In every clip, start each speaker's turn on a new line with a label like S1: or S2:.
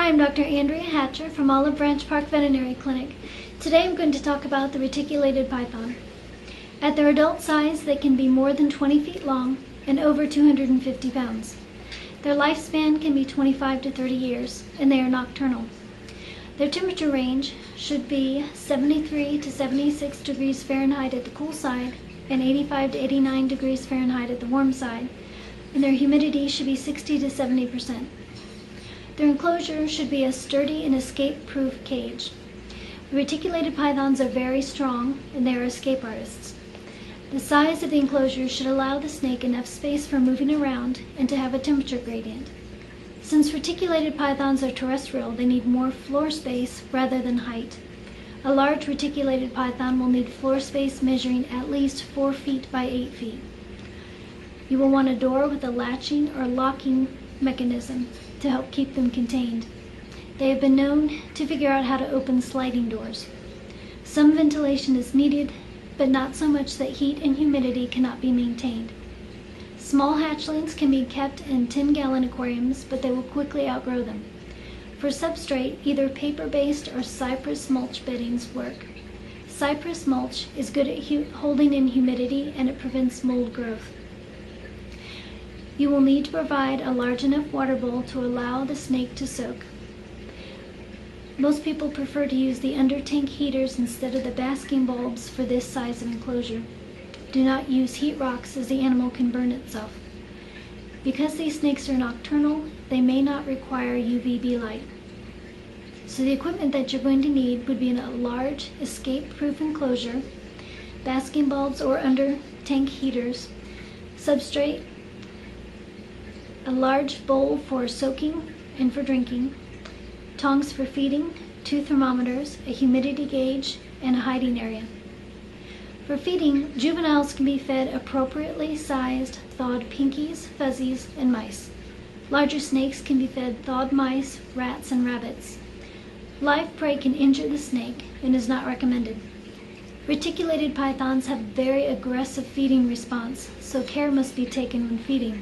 S1: Hi, I'm Dr. Anndrea Hatcher from Olive Branch Parke Veterinary Clinic. Today I'm going to talk about the reticulated python. At their adult size, they can be more than 20 feet long and over 250 pounds. Their lifespan can be 25 to 30 years, and they are nocturnal. Their temperature range should be 73 to 76 degrees Fahrenheit at the cool side and 85 to 89 degrees Fahrenheit at the warm side, and their humidity should be 60 to 70%. Their enclosure should be a sturdy and escape-proof cage. The reticulated pythons are very strong, and they are escape artists. The size of the enclosure should allow the snake enough space for moving around and to have a temperature gradient. Since reticulated pythons are terrestrial, they need more floor space rather than height. A large reticulated python will need floor space measuring at least 4 feet by 8 feet. You will want a door with a latching or locking mechanism to help keep them contained. They have been known to figure out how to open sliding doors. Some ventilation is needed, but not so much that heat and humidity cannot be maintained. Small hatchlings can be kept in 10-gallon aquariums, but they will quickly outgrow them. For substrate, either paper-based or cypress mulch beddings work. Cypress mulch is good at holding in humidity, and it prevents mold growth. You will need to provide a large enough water bowl to allow the snake to soak. Most people prefer to use the under-tank heaters instead of the basking bulbs for this size of enclosure. Do not use heat rocks, as the animal can burn itself. Because these snakes are nocturnal, they may not require UVB light. So the equipment that you're going to need would be in a large escape-proof enclosure, basking bulbs or under-tank heaters, substrate, a large bowl for soaking and for drinking, tongs for feeding, 2 thermometers, a humidity gauge, and a hiding area. For feeding, juveniles can be fed appropriately sized thawed pinkies, fuzzies, and mice. Larger snakes can be fed thawed mice, rats, and rabbits. Live prey can injure the snake and is not recommended. Reticulated pythons have very aggressive feeding response, so care must be taken when feeding.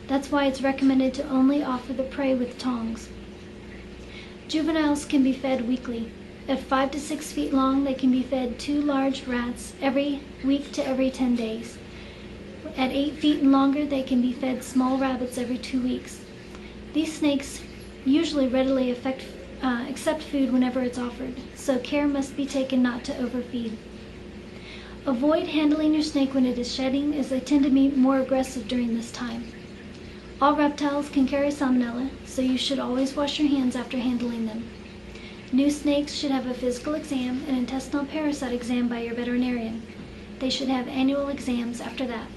S1: That's why it's recommended to only offer the prey with tongs. Juveniles can be fed weekly. At 5 to 6 feet long, they can be fed 2 large rats every week to every 10 days. At 8 feet and longer, they can be fed small rabbits every 2 weeks. These snakes usually readily accept food whenever it's offered, so care must be taken not to overfeed. Avoid handling your snake when it is shedding, as they tend to be more aggressive during this time. All reptiles can carry salmonella, so you should always wash your hands after handling them. New snakes should have a physical exam and intestinal parasite exam by your veterinarian. They should have annual exams after that.